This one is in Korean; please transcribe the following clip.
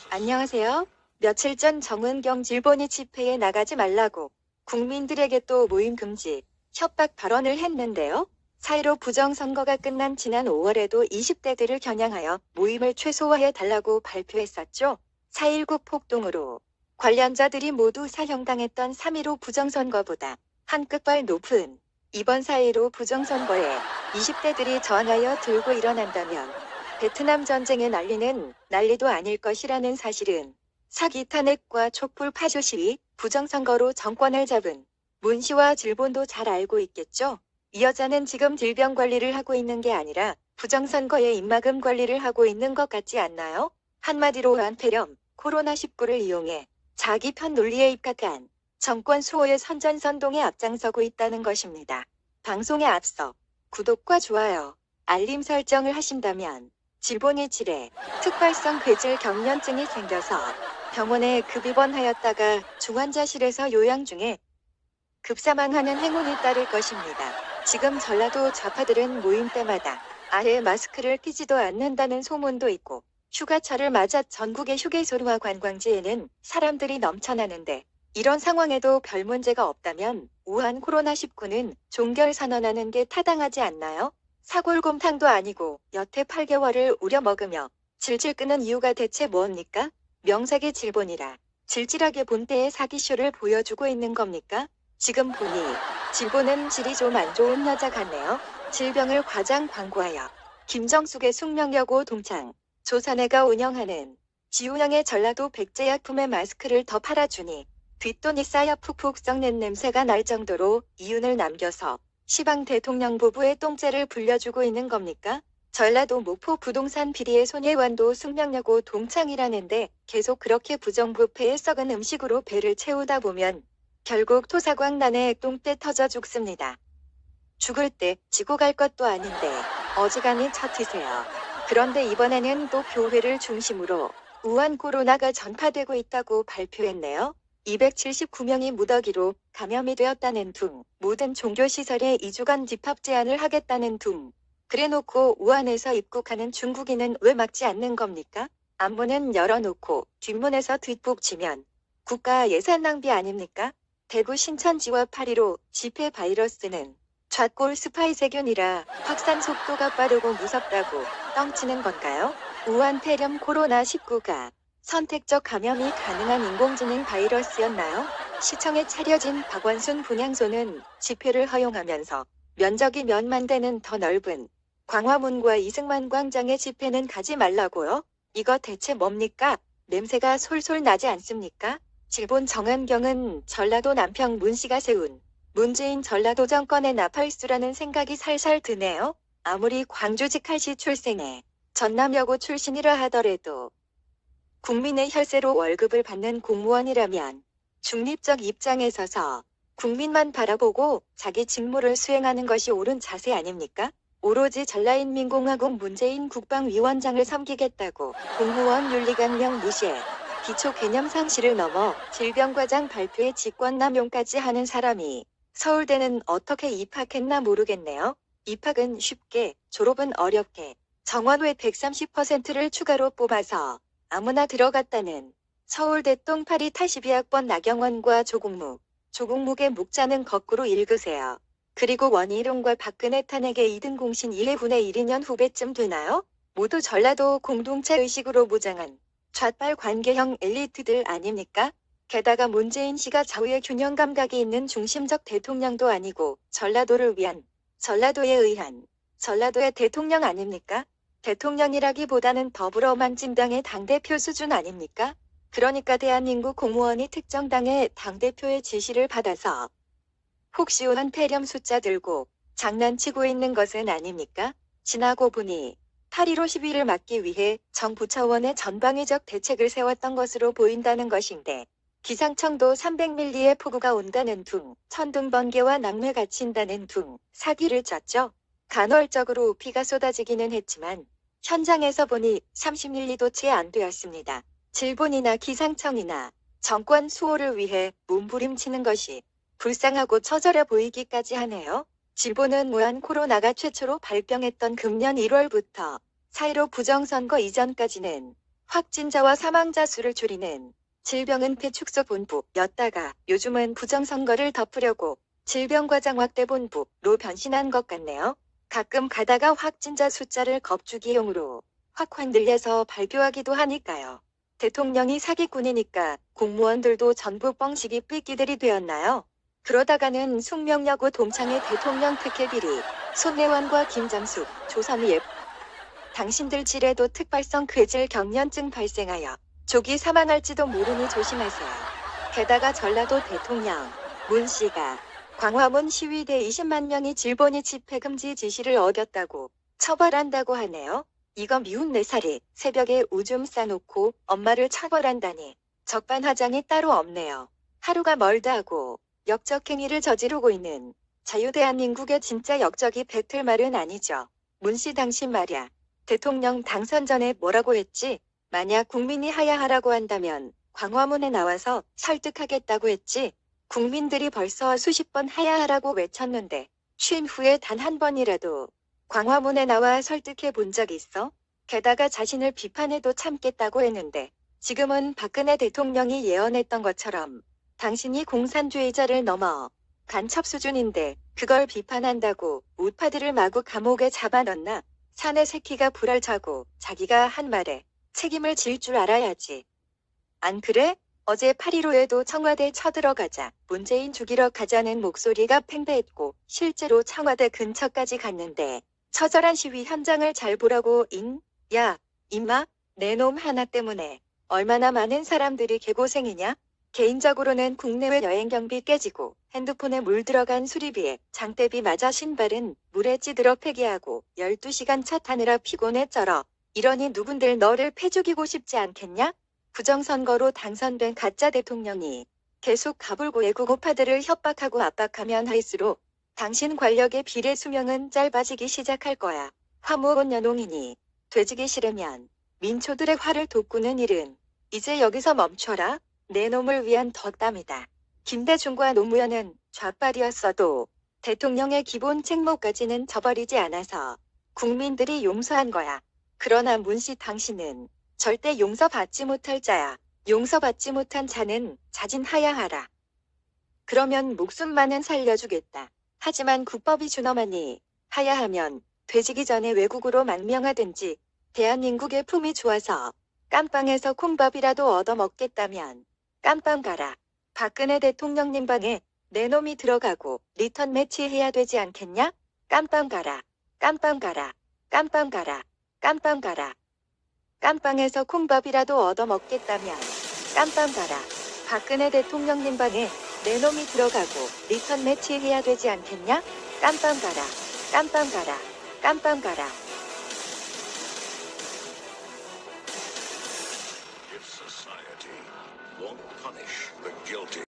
안녕하세요. 며칠 전 정은경 일본이 집회에 나가지 말라고 국민들에게 또 모임 금지, 협박 발언을 했는데요. 4.15 부정선거가 끝난 지난 5월에도 20대들을 겨냥하여 모임을 최소화해 달라고 발표했었죠. 4.19 폭동으로 관련자들이 모두 사형당했던 3.15 부정선거보다 한 끗발 높은 이번 4.15 부정선거에 20대들이 저항하여 들고 일어난다면 베트남 전쟁의 난리는 난리도 아닐 것이라는 사실은 사기 탄핵과 촛불 파쇼 시위, 부정선거로 정권을 잡은 문 씨와 질본도 잘 알고 있겠죠. 이 여자는 지금 질병 관리를 하고 있는 게 아니라 부정선거의 입막음 관리를 하고 있는 것 같지 않나요? 한마디로 완폐렴, 코로나19를 이용해 자기 편 논리에 입각한 정권 수호의 선전선동에 앞장서고 있다는 것입니다. 방송에 앞서 구독과 좋아요, 알림 설정을 하신다면 질본이 질에 특발성 궤질 경련증이 생겨서 병원에 급입원하였다가 중환자실에서 요양 중에 급사망하는 행운이 따를 것입니다. 지금 전라도 좌파들은 모임 때마다 아예 마스크를 끼지도 않는다는 소문도 있고 휴가철을 맞아 전국의 휴게소와 관광지에는 사람들이 넘쳐나는데 이런 상황에도 별 문제가 없다면 우한 코로나19는 종결선언하는 게 타당하지 않나요? 사골곰탕도 아니고 여태 8개월을 우려먹으며 질질 끄는 이유가 대체 뭡니까? 명색이 질본이라 질질하게 본때의 사기쇼를 보여주고 있는 겁니까? 지금 보니 질본은 질이 좀 안 좋은 여자 같네요. 질병을 과장 광고하여 김정숙의 숙명여고 동창 조사내가 운영하는 지우형의 전라도 백제약품의 마스크를 더 팔아주니 뒷돈이 쌓여 푹푹 썩는 냄새가 날 정도로 이윤을 남겨서 시방 대통령 부부의 똥째를 불려주고 있는 겁니까? 전라도 목포 부동산 비리의 손예완도 숙명여고 동창이라는데 계속 그렇게 부정부패에 썩은 음식으로 배를 채우다 보면 결국 토사광난에 똥때 터져 죽습니다. 죽을 때 지고 갈 것도 아닌데 어지간히 처티세요. 그런데 이번에는 또 교회를 중심으로 우한 코로나가 전파되고 있다고 발표했네요. 279명이 무더기로 감염이 되었다는 둥, 모든 종교시설에 2주간 집합 제한을 하겠다는 둥. 그래놓고 우한에서 입국하는 중국인은 왜 막지 않는 겁니까? 앞문은 열어놓고 뒷문에서 뒷북치면 국가 예산 낭비 아닙니까? 대구 신천지와 8.15 집회 바이러스는 좌골 스파이 세균이라 확산 속도가 빠르고 무섭다고 뻥치는 건가요? 우한 폐렴 코로나19가 선택적 감염이 가능한 인공지능 바이러스였나요? 시청에 차려진 박원순 분향소는 집회를 허용하면서 면적이 몇만 대는 더 넓은 광화문과 이승만 광장의 집회는 가지 말라고요? 이거 대체 뭡니까? 냄새가 솔솔 나지 않습니까? 질본 정은경은 전라도 남평 문씨가 세운 문재인 전라도 정권의 나팔수라는 생각이 살살 드네요. 아무리 광주직할시 출생에 전남여고 출신이라 하더라도 국민의 혈세로 월급을 받는 공무원이라면 중립적 입장에 서서 국민만 바라보고 자기 직무를 수행하는 것이 옳은 자세 아닙니까? 오로지 전라인민공화국 문재인 국방위원장을 섬기겠다고 공무원 윤리강령 무시해 기초 개념 상실을 넘어 질병과장 발표에 직권남용까지 하는 사람이 서울대는 어떻게 입학했나 모르겠네요. 입학은 쉽게, 졸업은 어렵게 정원외 130%를 추가로 뽑아서 아무나 들어갔다는 서울대 똥파리 82학번 나경원과 조국묵의 묵자는 거꾸로 읽으세요. 그리고 원희룡과 박근혜 탄핵의 2등 공신 1회분의 1년 후배쯤 되나요? 모두 전라도 공동체 의식으로 무장한 좌빨 관계형 엘리트들 아닙니까? 게다가 문재인 씨가 좌우의 균형 감각이 있는 중심적 대통령도 아니고 전라도를 위한, 전라도에 의한, 전라도의 대통령 아닙니까? 대통령이라기보다는 더불어민주당의 당대표 수준 아닙니까? 그러니까 대한민국 공무원이 특정 당의 당대표의 지시를 받아서 혹시 우한 폐렴 숫자 들고 장난치고 있는 것은 아닙니까? 지나고 보니 8.15 시위를 막기 위해 정부 차원의 전방위적 대책을 세웠던 것으로 보인다는 것인데 기상청도 300mm의 폭우가 온다는 둥, 천둥 번개와 낙뢰 갇힌다는 둥, 사기를 쳤죠. 간헐적으로 비가 쏟아지기는 했지만 현장에서 보니 30mm도 채 안 되었습니다. 질본이나 기상청이나 정권 수호를 위해 몸부림치는 것이 불쌍하고 처절해 보이기까지 하네요. 질본은 우한 코로나가 최초로 발병했던 금년 1월부터 4.15 부정선거 이전까지는 확진자와 사망자 수를 줄이는 질병은폐축소본부였다가 요즘은 부정선거를 덮으려고 질병과장확대본부로 변신한 것 같네요. 가끔 가다가 확진자 숫자를 겁주기용으로 확 늘려서 발표하기도 하니까요. 대통령이 사기꾼이니까 공무원들도 전부 뻥치기 삐끼들이 되었나요? 그러다가는 숙명여고 동창회 대통령 특혜 비리, 손혜원과 김장숙, 조선위에 당신들 질에도 특발성 뇌질 경련증 발생하여 조기 사망할지도 모르니 조심하세요. 게다가 전라도 대통령 문 씨가 광화문 시위대 20만 명이 질본이 집회 금지 지시를 어겼다고 처벌한다고 하네요. 이거 미운 4살이 새벽에 오줌 싸놓고 엄마를 처벌한다니 적반하장이 따로 없네요. 하루가 멀다 하고 역적행위를 저지르고 있는 자유대한민국의 진짜 역적이 뱉을 말은 아니죠. 문 씨 당신 말야. 대통령 당선 전에 뭐라고 했지? 만약 국민이 하야하라고 한다면 광화문에 나와서 설득하겠다고 했지? 국민들이 벌써 수십 번 하야하라고 외쳤는데 쉰 후에 단 한 번이라도 광화문에 나와 설득해 본 적 있어? 게다가 자신을 비판해도 참겠다고 했는데 지금은 박근혜 대통령이 예언했던 것처럼 당신이 공산주의자를 넘어 간첩 수준인데 그걸 비판한다고 우파들을 마구 감옥에 잡아넣나? 사내 새끼가 불알 차고 자기가 한 말에 책임을 질 줄 알아야지. 안 그래? 어제 8.15에도 청와대 쳐들어가자 문재인 죽이러 가자는 목소리가 팽배했고 실제로 청와대 근처까지 갔는데 처절한 시위 현장을 잘 보라고 야, 임마, 내 놈 하나 때문에 얼마나 많은 사람들이 개고생이냐? 개인적으로는 국내외 여행 경비 깨지고 핸드폰에 물 들어간 수리비에 장대비 맞아 신발은 물에 찌들어 폐기하고 12시간 차 타느라 피곤해 쩔어. 이러니 누군들 너를 패죽이고 싶지 않겠냐? 부정선거로 당선된 가짜 대통령이 계속 가불고 애국 우파들을 협박하고 압박하면 할수록 당신 권력의 비례 수명은 짧아지기 시작할 거야. 화무온 연홍이니 되지기 싫으면 민초들의 화를 돋구는 일은 이제 여기서 멈춰라. 내 놈을 위한 덕담이다. 김대중과 노무현은 좌빨이었어도 대통령의 기본 책무까지는 저버리지 않아서 국민들이 용서한 거야. 그러나 문씨 당신은 절대 용서받지 못할 자야. 용서받지 못한 자는 자진하야 하라. 그러면 목숨만은 살려주겠다. 하지만 국법이 준엄하니 하야하면 되지기 전에 외국으로 망명하든지 대한민국의 품이 좋아서 깜빵에서 콩밥이라도 얻어먹겠다면 깜빵 가라. 박근혜 대통령님 방에 내 놈이 들어가고 리턴 매치 해야 되지 않겠냐? 깜빵 가라. 깜빵 가라. 깜빵 가라. 깜빵 가라. 깜빵에서 콩밥이라도 얻어먹겠다면 깜빵 가라. 박근혜 대통령님 방에 내 놈이 들어가고 리턴 매치 해야 되지 않겠냐? 깜빵 가라. 깜빵 가라. 깜빵 가라. If society won't punish the guilty,